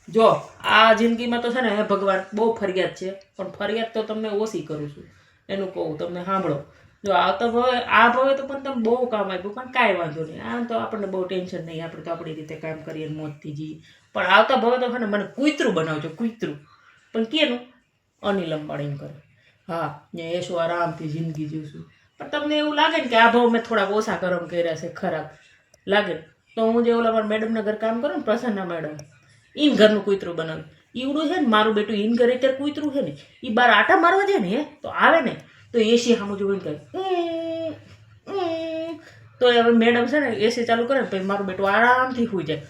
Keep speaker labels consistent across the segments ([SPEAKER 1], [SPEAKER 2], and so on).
[SPEAKER 1] જો આ જિંદગીમાં તો છે ને ભગવાન બહુ ફરિયાદ છે, પણ ફરિયાદ તો તમને ઓછી કરું છું એનું કહું તમને સાંભળો. જો આવતા ભવે આ ભવે તો પણ તમે બહુ કામ આપ્યું, પણ કાંઈ વાંધો નહીં, આમ તો આપણને બહુ ટેન્શન નહીં, આપણે તો આપણી રીતે કામ કરીએ મોજથી જઈએ. પણ આવતા ભવે તો છે ને મને કૂતરું બનાવજો, કૂતરું. પણ કેનું? અનિલ અંબાણીનું કરે. હા, ને એસો આરામથી જિંદગી જીવશું. પણ તમને એવું લાગે ને કે આ ભાવ મેં થોડાક ઓછા કરમ કર્યા છે, ખરાબ લાગે તો હું જે ઓલા મારા મેડમના ઘર કામ કરું ને, પ્રસન્ના મેડમ, ઈન ઘરનું કૂતરું બનાવ્યું. ઈવડું છે ને મારું બેટું ઈન ઘરે અત્યારે કૂતરું છે ને, એ બાર આટા મારવા જાય ને તો આવે ને તો એસી સામું જોઈને કહે તો હવે મેડમ છે ને એસી ચાલુ કરે ને પછી મારું બેટું આરામથી સૂઈ જાય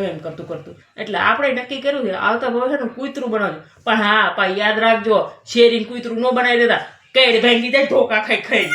[SPEAKER 1] એમ કરતું કરતું. એટલે આપણે નક્કી કર્યું છે આવતા ભાવે છે ને કૂતરું બનાવજો. પણ હા યાદ રાખજો, શેરીને કૂતરું ન બનાવી દેતા, કઈ ભાંગી જાય ધોકા ખાઈ ખાઈ.